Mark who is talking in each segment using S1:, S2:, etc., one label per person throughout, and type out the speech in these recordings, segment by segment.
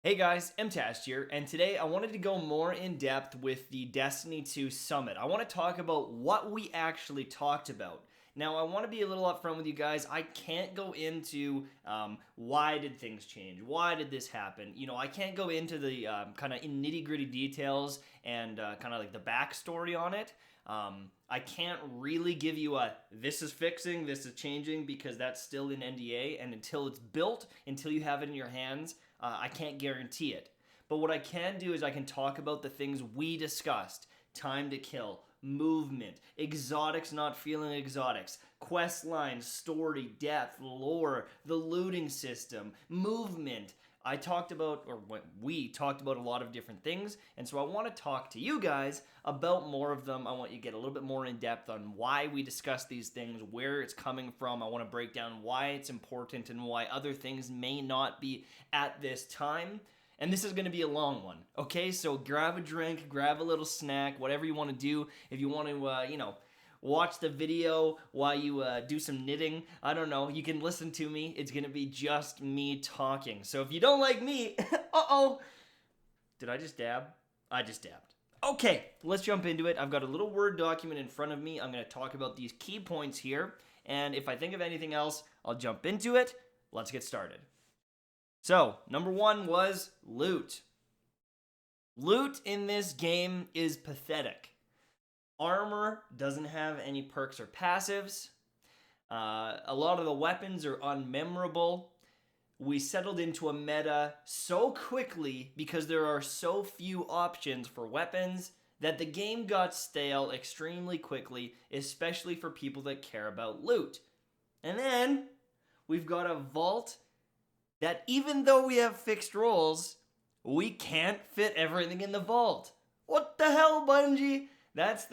S1: Hey guys, Mtashed here, and today I wanted to go more in depth with the Destiny 2 Summit. I want to talk about what we actually talked about. Now, I want to be a little upfront with you guys. I can't go into why did things change? Why did this happen? I can't go into the kind of nitty gritty details and kind of like the backstory on it. I can't really give you a this is fixing, this is changing, because that's still in NDA, and until it's built, until you have it in your hands, I can't guarantee it. But what I can do is I can talk about the things we discussed: time to kill, movement, exotics not feeling exotics, quest lines, story, depth, lore, the looting system, movement. We talked about a lot of different things, and so I want to talk to you guys about more of them. I want you to get a little bit more in depth on why we discuss these things, where it's coming from. I want to break down why it's important and why other things may not be at this time. And this is going to be a long one, okay? So grab a drink, grab a little snack, whatever you want to do. If you want to, watch the video while you do some knitting, I don't know, you can listen to me. It's going to be just me talking. So if you don't like me, uh-oh. Did I just dab? I just dabbed. Okay, let's jump into it. I've got a little Word document in front of me. I'm going to talk about these key points here. And if I think of anything else, I'll jump into it. Let's get started. So, number one was loot. Loot in this game is pathetic. Armor doesn't have any perks or passives. A lot of the weapons are unmemorable. We settled into a meta so quickly because there are so few options for weapons that the game got stale extremely quickly, especially for people that care about loot. And then we've got a vault that, even though we have fixed roles, we can't fit everything in the vault. What the hell, Bungie? That's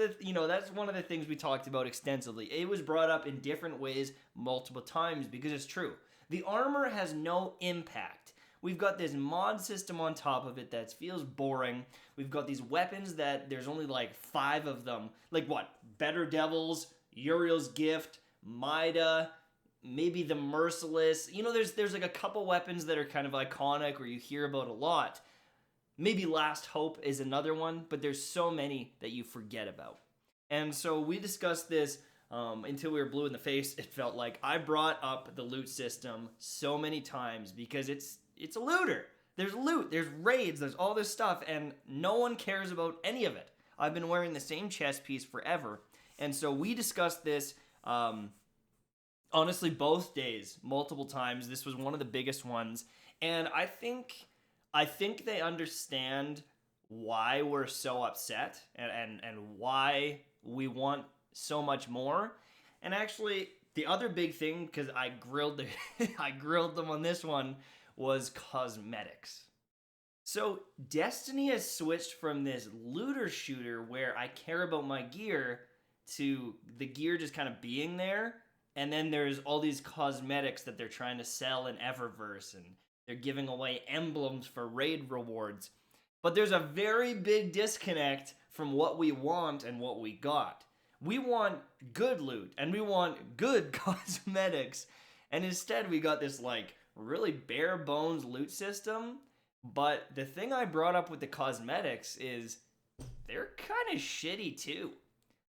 S1: one of the things we talked about extensively. It was brought up in different ways multiple times because it's true. The armor has no impact. We've got this mod system on top of it that feels boring. We've got these weapons that there's only like 5 of them. Like what? Better Devils, Uriel's Gift, Mida, maybe the Merciless. There's like a couple weapons that are kind of iconic or you hear about a lot. Maybe Last Hope is another one, but there's so many that you forget about. And so we discussed this until we were blue in the face. It felt like I brought up the loot system so many times because it's a looter. There's loot, there's raids, there's all this stuff, and no one cares about any of it. I've been wearing the same chest piece forever. And so we discussed this honestly both days, multiple times. This was one of the biggest ones. And I think they understand why we're so upset and why we want so much more. And actually, the other big thing, because I grilled them on this one, was cosmetics. So Destiny has switched from this looter shooter where I care about my gear to the gear just kind of being there. And then there's all these cosmetics that they're trying to sell in Eververse, and they're giving away emblems for raid rewards. But there's a very big disconnect from what we want and what we got. We want good loot, and we want good cosmetics. And instead we got this like really bare bones loot system. But the thing I brought up with the cosmetics is they're kind of shitty too.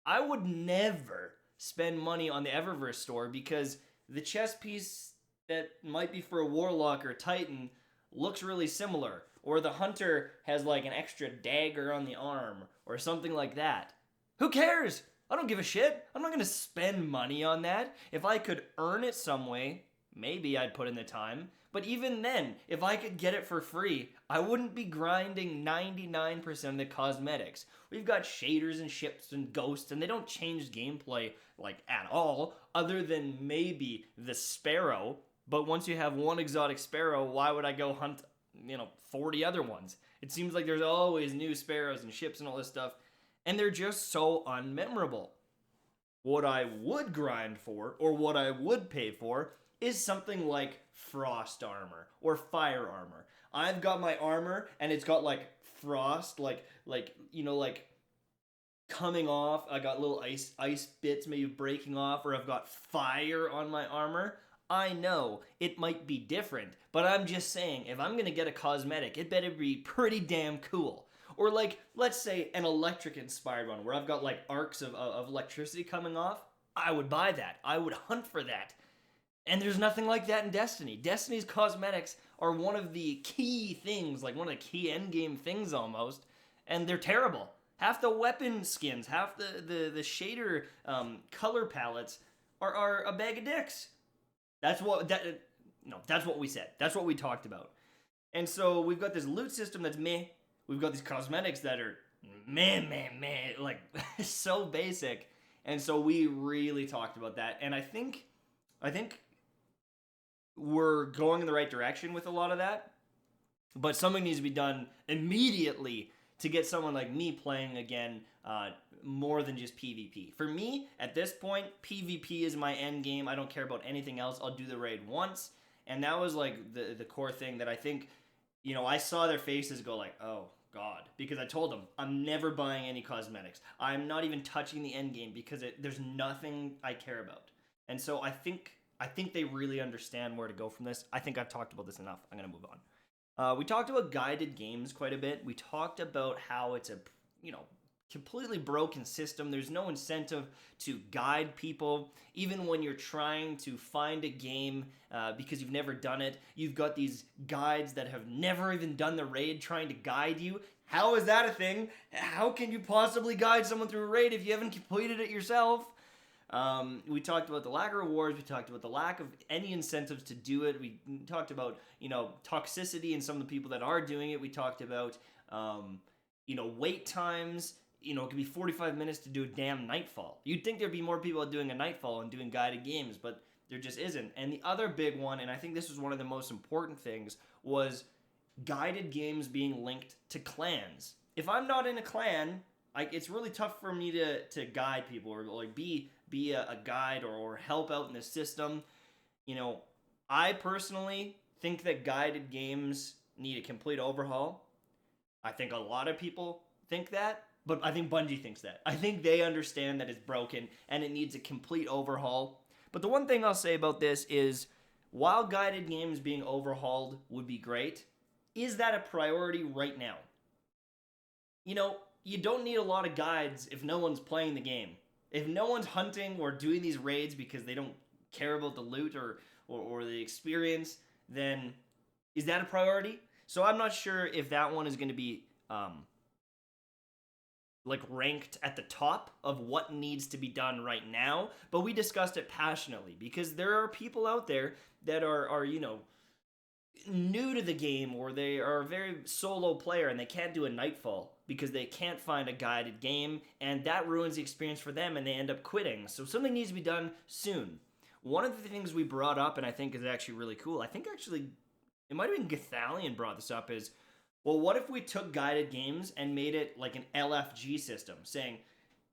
S1: I would never spend money on the Eververse store because the chest piece that might be for a Warlock or Titan looks really similar. Or the Hunter has like an extra dagger on the arm or something like that. Who cares? I don't give a shit. I'm not going to spend money on that. If I could earn it some way, maybe I'd put in the time. But even then, if I could get it for free, I wouldn't be grinding 99% of the cosmetics. We've got shaders and ships and ghosts, and they don't change gameplay like at all, other than maybe the Sparrow. But once you have one exotic Sparrow, why would I go hunt, 40 other ones? It seems like there's always new Sparrows and ships and all this stuff, and they're just so unmemorable. What I would grind for, or what I would pay for, is something like frost armor or fire armor. I've got my armor and it's got like frost, like coming off. I got little ice bits maybe breaking off, or I've got fire on my armor. I know it might be different, but I'm just saying, if I'm gonna get a cosmetic, it better be pretty damn cool. Or like, let's say an electric inspired one where I've got like arcs of electricity coming off. I would buy that. I would hunt for that. And there's nothing like that in Destiny. Destiny's cosmetics are one of the key things, like one of the key endgame things almost, and they're terrible. Half the weapon skins, half the shader color palettes are a bag of dicks. That's what that no, that's what we said. That's what we talked about. And so we've got this loot system that's meh. We've got these cosmetics that are meh, like so basic. And so we really talked about that. And I think we're going in the right direction with a lot of that. But something needs to be done immediately to get someone like me playing again, more than just PvP. For me, at this point, PvP is my end game. I don't care about anything else. I'll do the raid once. And that was like the core thing that I think, I saw their faces go like, oh, God. Because I told them, I'm never buying any cosmetics. I'm not even touching the end game because there's nothing I care about. And so I think they really understand where to go from this. I think I've talked about this enough. I'm going to move on. We talked about guided games quite a bit. We talked about how it's a, completely broken system. There's no incentive to guide people. Even when you're trying to find a game because you've never done it, you've got these guides that have never even done the raid trying to guide you. How is that a thing? How can you possibly guide someone through a raid if you haven't completed it yourself? We talked about the lack of rewards. We talked about the lack of any incentives to do it. We talked about, toxicity and some of the people that are doing it. We talked about, wait times. It could be 45 minutes to do a damn Nightfall. You'd think there'd be more people doing a Nightfall and doing guided games, but there just isn't. And the other big one, and I think this was one of the most important things, was guided games being linked to clans. If I'm not in a clan, it's really tough for me to guide people or like be a guide or help out in the system. I personally think that guided games need a complete overhaul. I think a lot of people think that, but I think Bungie thinks that. I think they understand that it's broken and it needs a complete overhaul. But the one thing I'll say about this is, while guided games being overhauled would be great, is that a priority right now? You don't need a lot of guides if no one's playing the game. If no one's hunting or doing these raids because they don't care about the loot or the experience, then is that a priority? So I'm not sure if that one is going to be ranked at the top of what needs to be done right now, but we discussed it passionately because there are people out there that are new to the game, or they are a very solo player and they can't do a Nightfall because they can't find a guided game, and that ruins the experience for them and they end up quitting. So something needs to be done soon. One of the things we brought up, and I think is actually really cool, I think actually it might have been Gathalion brought this up, is, well, what if we took guided games and made it like an LFG system, saying,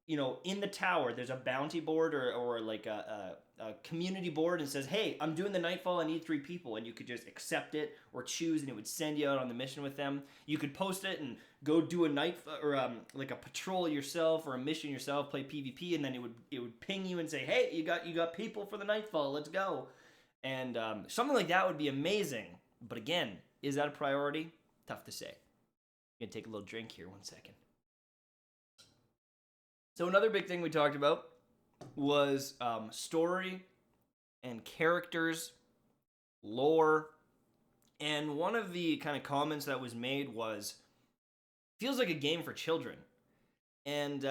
S1: in the tower, there's a bounty board or like a community board, and says, hey, I'm doing the Nightfall, I need 3 people, and you could just accept it or choose, and it would send you out on the mission with them. You could post it and go do a night or like a patrol yourself or a mission yourself, play PvP, and then it would ping you and say, hey, you got people for the Nightfall, let's go. And something like that would be amazing. But again, is that a priority? Tough to say. I'm gonna take a little drink here, 1 second. So another big thing we talked about was story and characters, lore, and one of the kind of comments that was made was, feels like a game for children. And,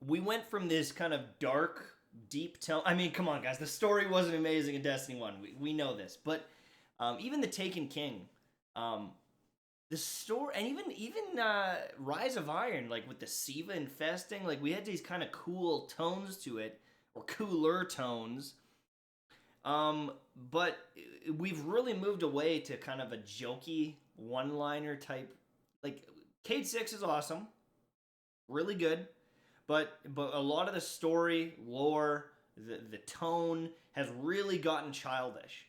S1: we went from this kind of dark, deep tone. I mean, come on, guys, the story wasn't amazing in Destiny 1. We know this. But even the Taken King, the story, and even Rise of Iron, like with the Siva infesting, like we had these kind of cool tones to it, or cooler tones. But we've really moved away to kind of a jokey one-liner type. Like Cade 6 is awesome, really good, but a lot of the story, lore, the tone has really gotten childish.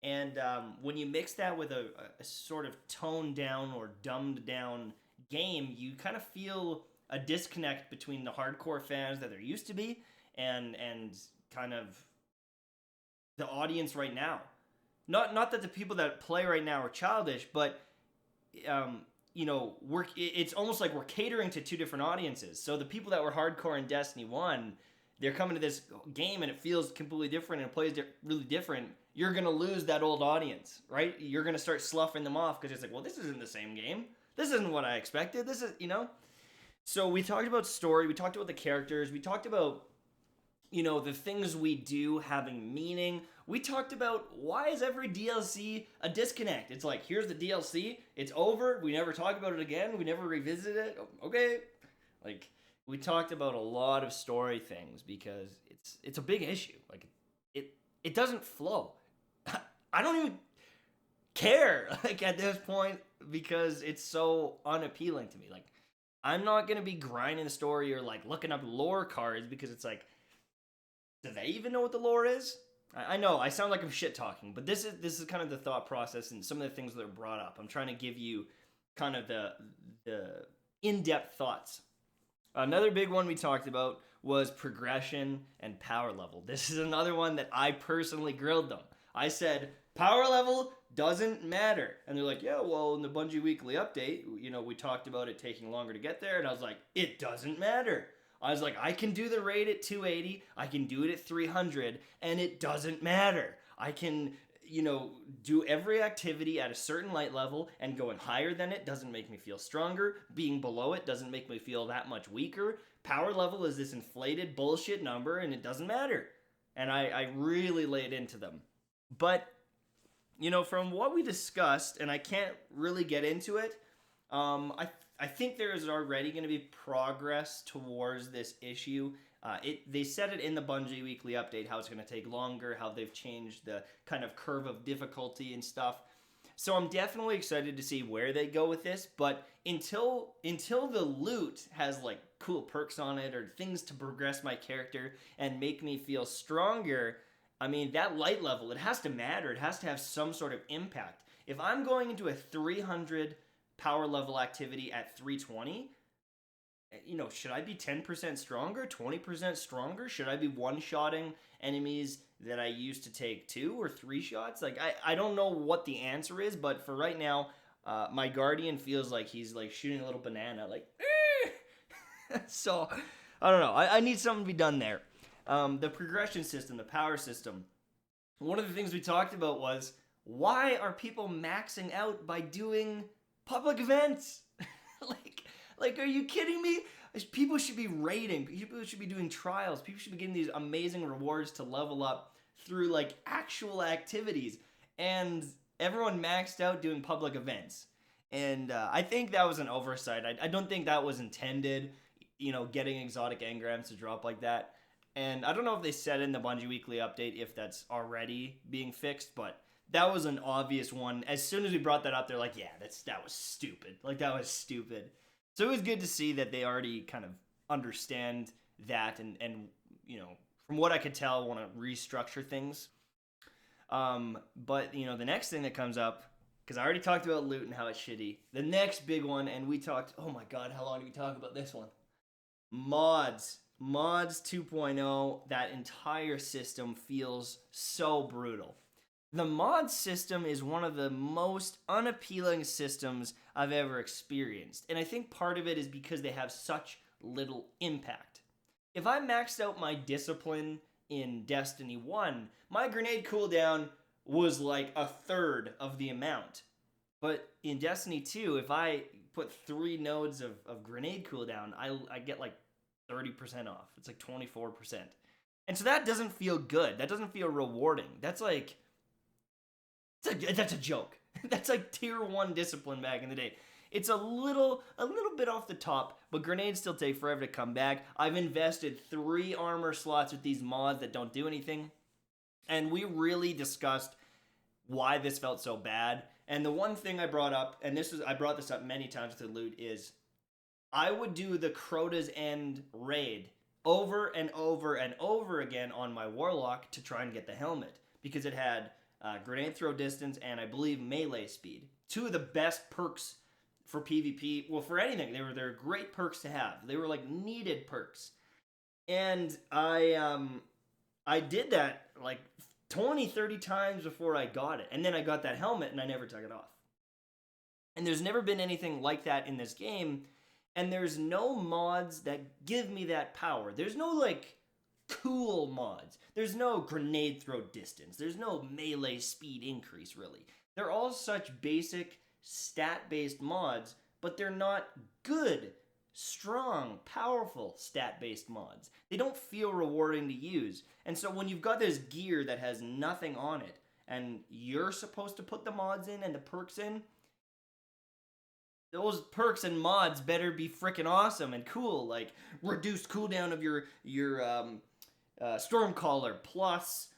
S1: And when you mix that with a sort of toned down or dumbed down game, you kind of feel a disconnect between the hardcore fans that there used to be and kind of the audience right now. Not that the people that play right now are childish, but um, it's almost like we're catering to two different audiences. So the people that were hardcore in Destiny 1, they're coming to this game and it feels completely different and it plays really different. You're going to lose that old audience, right? You're going to start sloughing them off because it's like, well, this isn't the same game. This isn't what I expected. This is. So we talked about story. We talked about the characters. We talked about, the things we do having meaning. We talked about why is every DLC a disconnect? It's like, here's the DLC. It's over. We never talk about it again. We never revisit it. Okay. Like, we talked about a lot of story things because it's a big issue. Like, it doesn't flow. I don't even care, like, at this point, because it's so unappealing to me. Like, I'm not going to be grinding the story or, like, looking up lore cards because it's like, do they even know what the lore is? I know, I sound like I'm shit-talking, but this is kind of the thought process and some of the things that are brought up. I'm trying to give you kind of the in-depth thoughts. Another big one we talked about was progression and power level. This is another one that I personally grilled them. I said, power level doesn't matter. And they're like, yeah, well, in the Bungie Weekly Update, we talked about it taking longer to get there. And I was like, it doesn't matter. I was like, I can do the raid at 280, I can do it at 300, and it doesn't matter. I can, do every activity at a certain light level, and going higher than it doesn't make me feel stronger. Being below it doesn't make me feel that much weaker. Power level is this inflated bullshit number, and it doesn't matter. And I really laid into them. But, from what we discussed, and I can't really get into it, I think there is already going to be progress towards this issue. They said it in the Bungie Weekly Update, how it's going to take longer, how they've changed the kind of curve of difficulty and stuff. So I'm definitely excited to see where they go with this, but until the loot has like cool perks on it or things to progress my character and make me feel stronger, I mean, that light level, it has to matter. It has to have some sort of impact. If I'm going into a 300 power level activity at 320, should I be 10% stronger, 20% stronger? Should I be one-shotting enemies that I used to take 2 or 3 shots? Like, I don't know what the answer is, but for right now, my Guardian feels like he's like shooting a little banana, like, so, I don't know. I need something to be done there. The progression system, the power system. One of the things we talked about was, why are people maxing out by doing public events? like, are you kidding me? People should be raiding. People should be doing trials. People should be getting these amazing rewards to level up through, like, actual activities. And everyone maxed out doing public events. And I think that was an oversight. I don't think that was intended, getting exotic engrams to drop like that. And I don't know if they said in the Bungie Weekly Update if that's already being fixed, but that was an obvious one. As soon as we brought that up, they're like, yeah, that was stupid. Like, that was stupid. So it was good to see that they already kind of understand that and from what I could tell, want to restructure things. But, the next thing that comes up, because I already talked about loot and how it's shitty. The next big one, and we talked, oh my god, how long did we talk about this one? Mods 2.0, that entire system feels so brutal. The mod system is one of the most unappealing systems I've ever experienced, and I think part of it is because they have such little impact. If I maxed out my discipline in Destiny 1, my grenade cooldown was like a third of the amount. But in Destiny 2, if I put 3 nodes of grenade cooldown, I get like 30% off. It's like 24%. And so that doesn't feel good. That doesn't feel rewarding. That's like... That's a joke. That's like tier 1 discipline back in the day. It's a little bit off the top, but grenades still take forever to come back. I've invested 3 armor slots with these mods that don't do anything. And we really discussed why this felt so bad. And the one thing I brought up, and I brought this up many times with the loot, is I would do the Crota's End raid over and over and over again on my Warlock to try and get the helmet. Because it had grenade throw distance and I believe melee speed. 2 of the best perks for PvP. Well, for anything. They're great perks to have. They were like needed perks. And I did that like 20, 30 times before I got it. And then I got that helmet and I never took it off. And there's never been anything like that in this game. And there's no mods that give me that power. There's no, like, cool mods. There's no grenade throw distance. There's no melee speed increase, really. They're all such basic stat-based mods, but they're not good, strong, powerful stat-based mods. They don't feel rewarding to use. And so when you've got this gear that has nothing on it, and you're supposed to put the mods in and the perks in, those perks and mods better be freaking awesome and cool, like reduced cooldown of your Stormcaller plus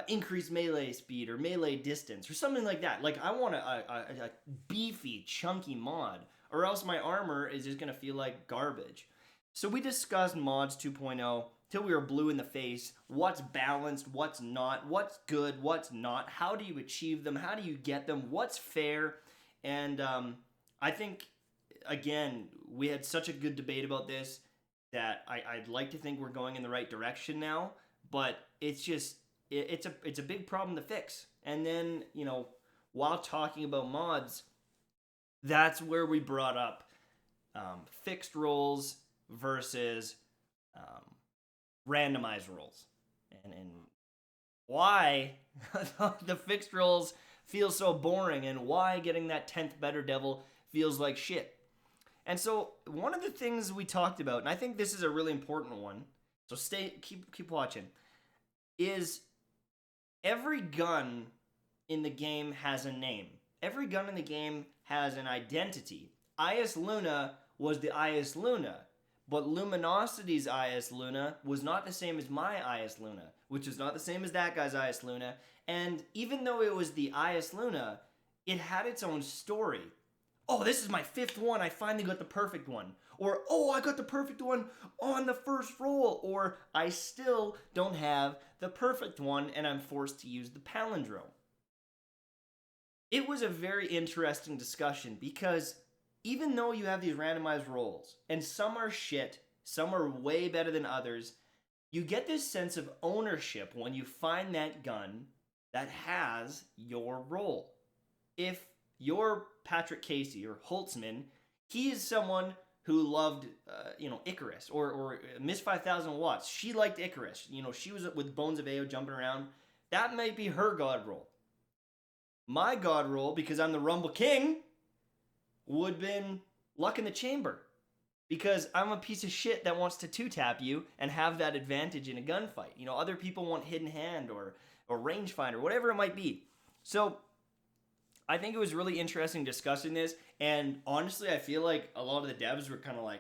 S1: increased melee speed or melee distance or something like that. Like, I want a beefy, chunky mod, or else my armor is just going to feel like garbage. So we discussed mods 2.0 till we were blue in the face. What's balanced, what's not, what's good, what's not, how do you achieve them, how do you get them, what's fair, and I think, again, we had such a good debate about this that I'd like to think we're going in the right direction now, but it's just, it's a big problem to fix. And then, you know, while talking about mods, that's where we brought up fixed roles versus randomized roles. And why the fixed roles feel so boring, and why getting that 10th better devil feels like shit. And so one of the things we talked about, and I think this is a really important one, so keep watching, is every gun in the game has a name. Every gun in the game has an identity. IS Luna was the IS Luna, but Luminosity's IS Luna was not the same as my IS Luna, which is not the same as that guy's IS Luna, and even though it was the IS Luna, it had its own story. Oh, this is my 5th one, I finally got the perfect one. Or, oh, I got the perfect one on the first roll. Or, I still don't have the perfect one and I'm forced to use the palindrome. It was a very interesting discussion because even though you have these randomized rolls, and some are shit, some are way better than others, you get this sense of ownership when you find that gun that has your roll. If you're Patrick Casey or Holtzman, he is someone who loved, Icarus, or Miss 5000 Watts. She liked Icarus. You know, she was with Bones of AO jumping around. That might be her god roll. My god roll, because I'm the Rumble King, would have been Luck in the Chamber. Because I'm a piece of shit that wants to 2-tap you and have that advantage in a gunfight. You know, other people want Hidden Hand or Rangefinder, whatever it might be. So I think it was really interesting discussing this, and honestly, I feel like a lot of the devs were kind of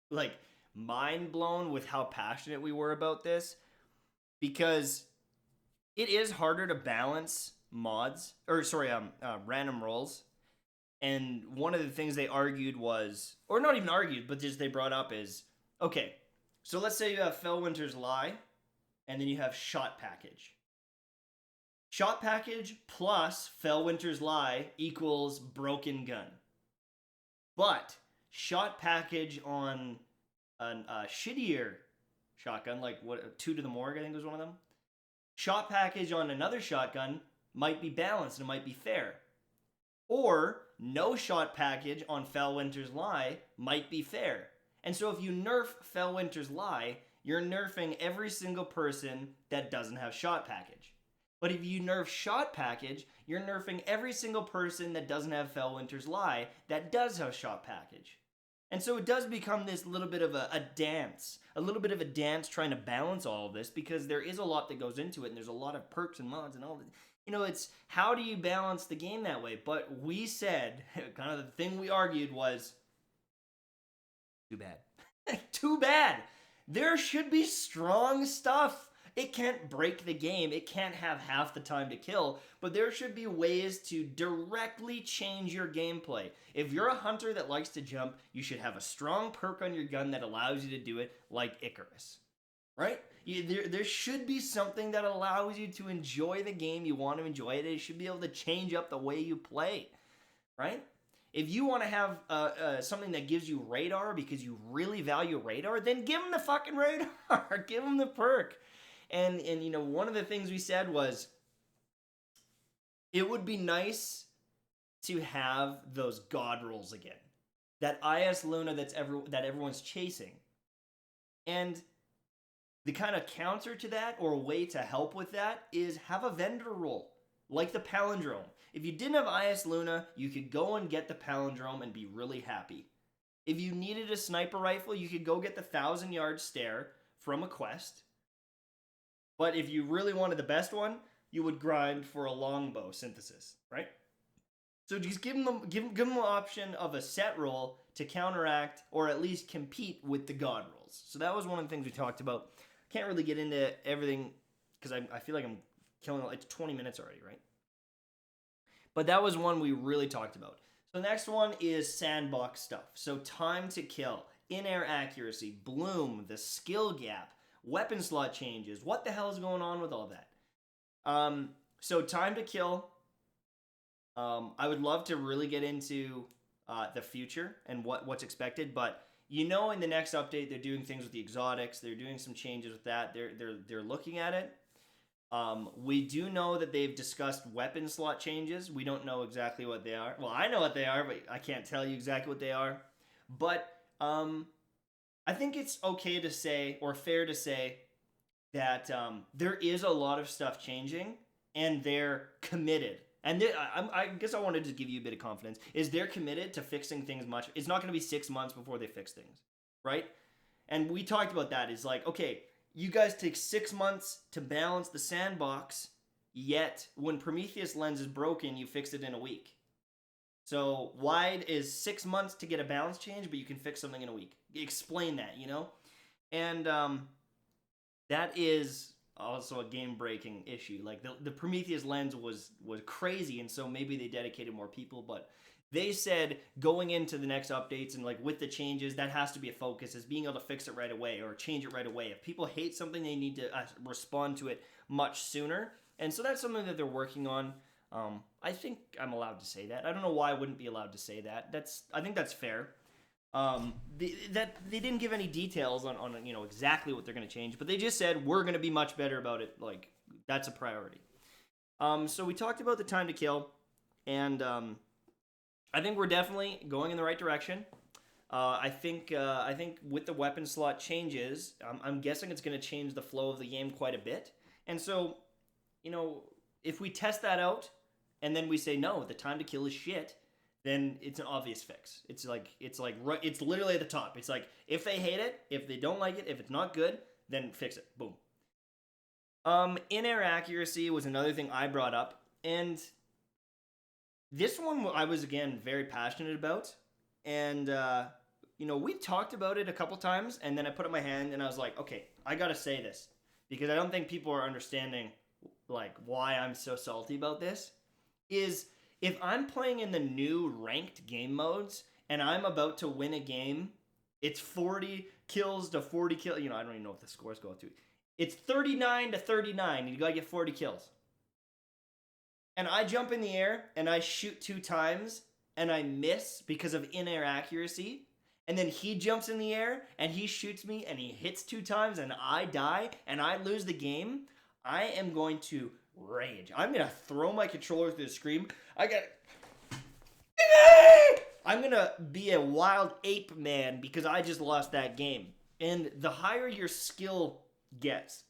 S1: like mind blown with how passionate we were about this, because it is harder to balance random rolls. And one of the things they argued was, or not even argued, but just they brought up is, okay, so let's say you have Fellwinter's Lie, and then you have Shot Package. Shot Package plus Fellwinter's Lie equals Broken Gun. But Shot Package on a shittier shotgun, like 2 to the Morgue, I think was one of them. Shot Package on another shotgun might be balanced and it might be fair. Or no Shot Package on Fellwinter's Lie might be fair. And so if you nerf Fellwinter's Lie, you're nerfing every single person that doesn't have Shot Package. But if you nerf Shot Package, you're nerfing every single person that doesn't have Fellwinter's Lie that does have Shot Package. And so it does become this little bit of a dance trying to balance all of this, because there is a lot that goes into it, and there's a lot of perks and mods and all that. You know, it's how do you balance the game that way? But we said, kind of the thing we argued was, too bad. Too bad. There should be strong stuff. It can't break the game. It can't have half the time to kill, but there should be ways to directly change your gameplay. If you're a hunter that likes to jump, you should have a strong perk on your gun that allows you to do it, like Icarus, right? There should be something that allows you to enjoy the game you want to enjoy it. It should be able to change up the way you play, right? If you want to have something that gives you radar because you really value radar, then give them the fucking radar. Give them the perk. And one of the things we said was it would be nice to have those god rolls again. That IS Luna that everyone's chasing. And the kind of counter to that, or a way to help with that, is have a vendor roll. Like the palindrome. If you didn't have IS Luna, you could go and get the palindrome and be really happy. If you needed a sniper rifle, you could go get the 1,000-yard stare from a quest. But if you really wanted the best one, you would grind for a longbow synthesis, right? So just give them the option of a set roll to counteract or at least compete with the god rolls. So that was one of the things we talked about. Can't really get into everything because I feel like I'm killing like 20 minutes already, right? But that was one we really talked about. So the next one is Sandbox Stuff. So time to kill, in-air accuracy, bloom, the skill gap, weapon slot changes. What the hell is going on with all that? So time to kill. I would love to really get into the future and what's expected, but in the next update they're doing things with the exotics. They're doing some changes with that. They're looking at it. We do know that they've discussed weapon slot changes. We don't know exactly what they are. Well, I know what they are, but I can't tell you exactly what they are. But I think it's okay to say, or fair to say, that there is a lot of stuff changing, and they're committed. And I guess I wanted to give you a bit of confidence, is they're committed to fixing things much. It's not going to be 6 months before they fix things, right? And we talked about that. It's like, okay, you guys take 6 months to balance the sandbox, yet when Prometheus lens is broken, you fix it in a week. So wide is 6 months to get a balance change, but you can fix something in a week. Explain that, And that is also a game-breaking issue. Like the Prometheus lens was crazy, and so maybe they dedicated more people, but they said going into the next updates and like with the changes, that has to be a focus, is being able to fix it right away or change it right away. If people hate something, they need to respond to it much sooner. And so that's something that they're working on. I think I'm allowed to say that. I don't know why I wouldn't be allowed to say that. I think that's fair. They didn't give any details on exactly what they're going to change, but they just said we're going to be much better about it. Like that's a priority. So we talked about the time to kill, and I think we're definitely going in the right direction. I think with the weapon slot changes, I'm guessing it's going to change the flow of the game quite a bit. And so, if we test that out, and then we say no, the time to kill is shit, then it's an obvious fix. It's literally at the top. It's like if they hate it, if they don't like it, if it's not good, then fix it. Boom. In-air accuracy was another thing I brought up, and this one I was again very passionate about, and we talked about it a couple times, and then I put up my hand and I was like, okay, I gotta say this because I don't think people are understanding like why I'm so salty about this. Is if I'm playing in the new ranked game modes and I'm about to win a game, it's 40 kills to 40 kills. I don't even know what the scores go to. It's 39 to 39, and you gotta get 40 kills. And I jump in the air and I shoot 2 times and I miss because of in-air accuracy. And then he jumps in the air and he shoots me and he hits 2 times and I die and I lose the game. I am going to rage. I'm going to throw my controller through the screen. I'm going to be a wild ape man because I just lost that game. And the higher your skill gets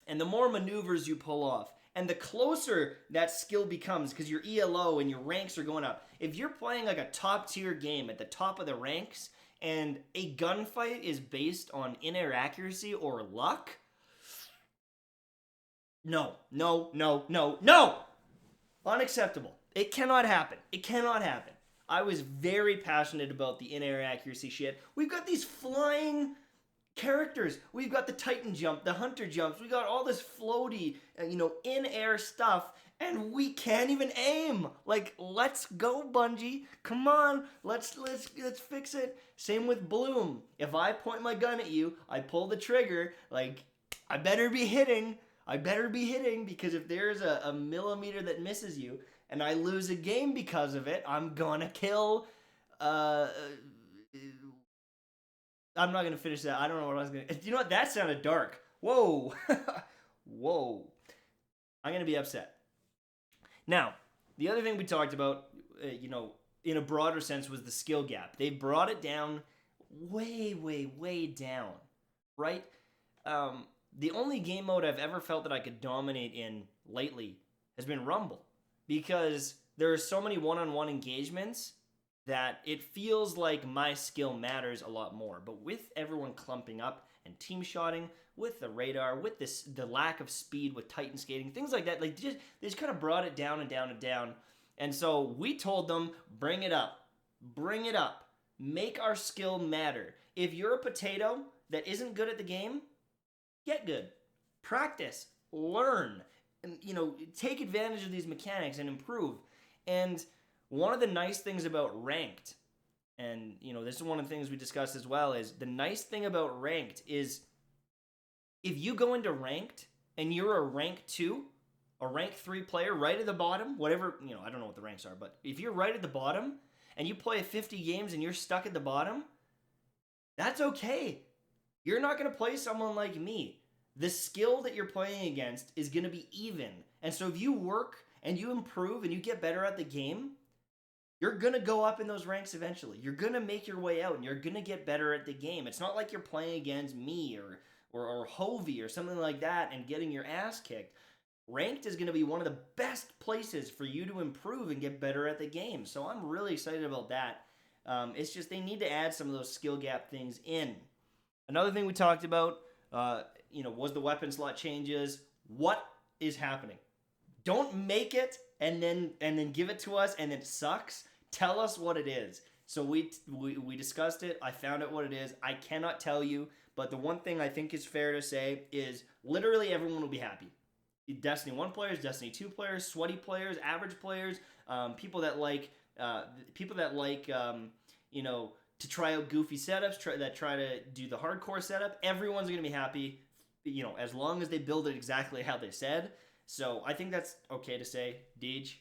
S1: and the more maneuvers you pull off, and the closer that skill becomes, because your ELO and your ranks are going up. If you're playing like a top tier game at the top of the ranks, and a gunfight is based on in-air accuracy or luck, no. Unacceptable. It cannot happen. I was very passionate about the in-air accuracy shit. We've got these flying characters. We've got the Titan jump, the Hunter jumps. We got all this floaty, in-air stuff, and we can't even aim. Like, let's go, Bungie. Come on, let's fix it. Same with Bloom. If I point my gun at you, I pull the trigger. Like, I better be hitting because if there's a millimeter that misses you and I lose a game because of it, I'm gonna kill. I'm not going to finish that. I don't know what I was going to... You know what? That sounded dark. Whoa. whoa, I'm going to be upset. Now, the other thing we talked about, in a broader sense, was the skill gap. They brought it down way, way, way down, right? The only game mode I've ever felt that I could dominate in lately has been Rumble, because there are so many one-on-one engagements that it feels like my skill matters a lot more. But with everyone clumping up and team shotting, with the radar, with the lack of speed, with Titan skating, things like that, like they just kind of brought it down and down and down. And so we told them, bring it up, make our skill matter. If you're a potato that isn't good at the game, get good, practice, learn, and take advantage of these mechanics and improve. And one of the nice things about ranked, and this is one of the things we discussed as well, is the nice thing about ranked is if you go into ranked and you're a rank 2, a rank 3 player right at the bottom, whatever, I don't know what the ranks are, but if you're right at the bottom and you play 50 games and you're stuck at the bottom, that's okay. You're not going to play someone like me. The skill that you're playing against is going to be even. And so if you work and you improve and you get better at the game, you're going to go up in those ranks eventually. You're going to make your way out and you're going to get better at the game. It's not like you're playing against me or Hovey or something like that and getting your ass kicked. Ranked is going to be one of the best places for you to improve and get better at the game. So I'm really excited about that. It's just they need to add some of those skill gap things in. Another thing we talked about, was the weapon slot changes. What is happening? Don't make it and then give it to us and it sucks. Tell us what it is. So we discussed it. I found out what it is. I cannot tell you, but the one thing I think is fair to say is literally everyone will be happy. Destiny 1 players, Destiny 2 players, sweaty players, average players, people that like to try out goofy setups, try to do the hardcore setup. Everyone's going to be happy, as long as they build it exactly how they said. So I think that's okay to say. Deej,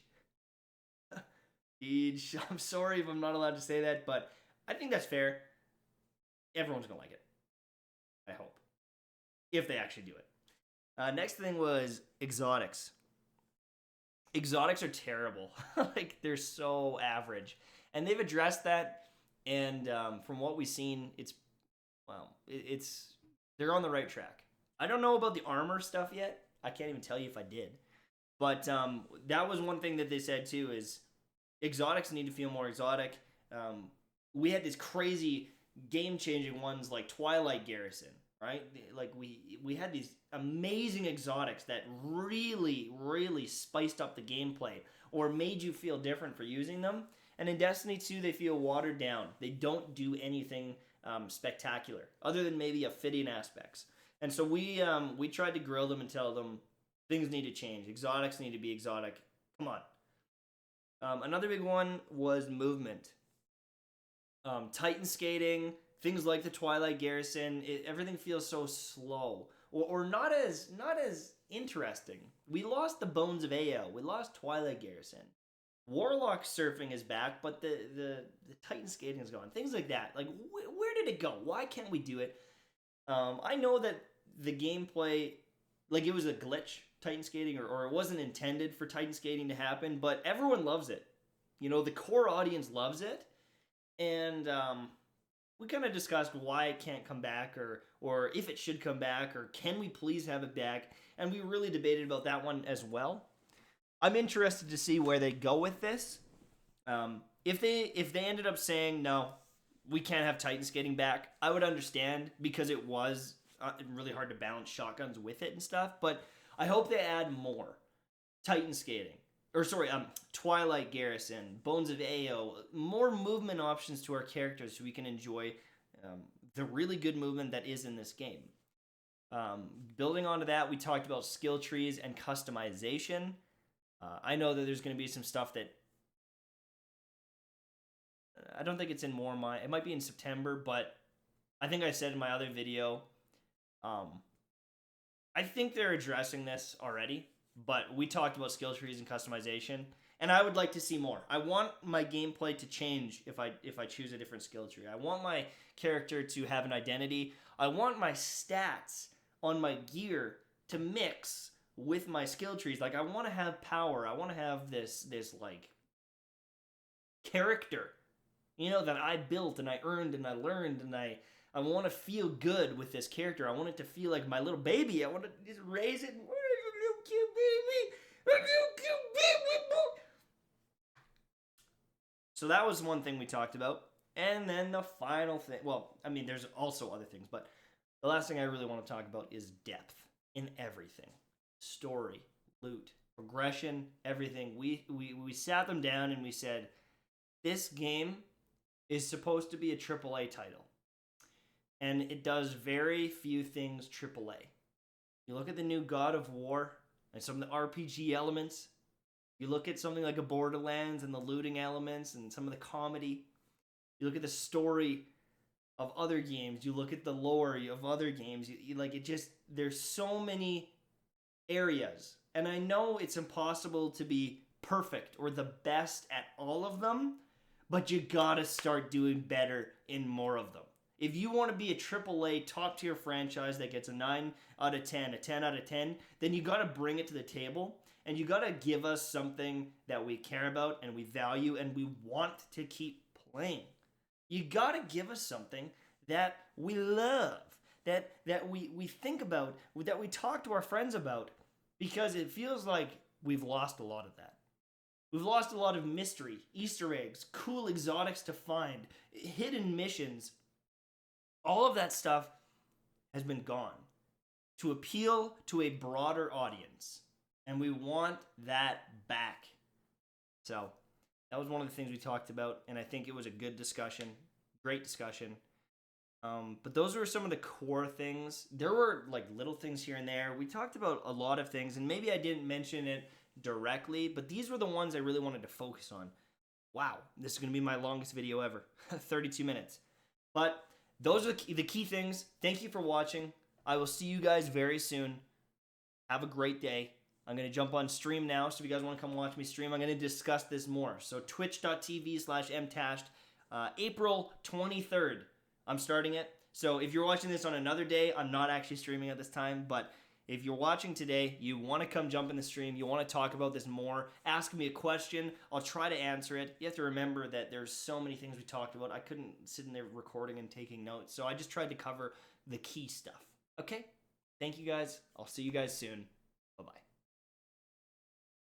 S1: I'm sorry if I'm not allowed to say that, but I think that's fair. Everyone's going to like it. I hope. If they actually do it. Next thing was exotics. Exotics are terrible. Like, they're so average. And they've addressed that, and from what we've seen, they're on the right track. I don't know about the armor stuff yet. I can't even tell you if I did. But that was one thing that they said, too, is exotics need to feel more exotic. We had these crazy game-changing ones like Twilight Garrison, right? Like, we had these amazing exotics that really, really spiced up the gameplay or made you feel different for using them. And in Destiny 2, they feel watered down. They don't do anything spectacular, other than maybe fitting aspects. And so we tried to grill them and tell them things need to change. Exotics need to be exotic. Come on. Another big one was movement. Titan skating, things like the Twilight Garrison, everything feels so slow. Or not as interesting. We lost the Bones of AO. We lost Twilight Garrison. Warlock surfing is back, but the Titan skating is gone. Things like that. Like, where did it go? Why can't we do it? I know that the gameplay, like, it was a glitch, Titan skating, or it wasn't intended for Titan skating to happen, but everyone loves it. The core audience loves it, and we kind of discussed why it can't come back, or if it should come back, or can we please have it back, and we really debated about that one as well. I'm interested to see where they go with this. If they ended up saying, no, we can't have Titan skating back, I would understand, because it was really hard to balance shotguns with it and stuff, but I hope they add more. Titan skating. Twilight Garrison, Bones of AO, more movement options to our characters so we can enjoy the really good movement that is in this game. Building onto that, we talked about skill trees and customization. I know that there's going to be some stuff that I don't think it's in it might be in September, but I think I said in my other video, I think they're addressing this already, but we talked about skill trees and customization, and I would like to see more. I want my gameplay to change if I choose a different skill tree. I want my character to have an identity. I want my stats on my gear to mix with my skill trees. Like, I want to have power. I want to have this like character, you know, that I built and I earned and I learned, and I want to feel good with this character. I want it to feel like my little baby. I want to just raise it. What is a little cute baby? A little cute baby. So that was one thing we talked about. And then the final thing, well, I mean, there's also other things, but the last thing I really want to talk about is depth in everything. Story, loot, progression, everything. We sat them down and we said, this game is supposed to be a AAA title. And it does very few things AAA. You look at the new God of War and some of the RPG elements. You look at something like a Borderlands and the looting elements and some of the comedy. You look at the story of other games. You look at the lore of other games. You like it just, there's so many areas. And I know it's impossible to be perfect or the best at all of them, but you gotta start doing better in more of them. If you want to be a AAA top tier franchise that gets a 9 out of 10, a 10 out of 10, then you gotta bring it to the table. And you gotta give us something that we care about and we value and we want to keep playing. You gotta give us something that we love, that we think about, that we talk to our friends about, because it feels like we've lost a lot of that. We've lost a lot of mystery, Easter eggs, cool exotics to find, hidden missions. All of that stuff has been gone to appeal to a broader audience. And we want that back. So that was one of the things we talked about, and I think it was a good discussion, great discussion. But those were some of the core things. There were like little things here and there. We talked about a lot of things, and maybe I didn't mention it directly, but these were the ones I really wanted to focus on. Wow, this is going to be my longest video ever, 32 minutes. But those are the key things. Thank you for watching. I will see you guys very soon. Have a great day. I'm going to jump on stream now, so if you guys want to come watch me stream, I'm going to discuss this more. So twitch.tv/Mtashed, April 23rd, I'm starting it. So if you're watching this on another day, I'm not actually streaming at this time, but if you're watching today, you want to come jump in the stream, you want to talk about this more, ask me a question, I'll try to answer it. You have to remember that there's so many things we talked about. I couldn't sit in there recording and taking notes, so I just tried to cover the key stuff. Okay? Thank you guys. I'll see you guys soon.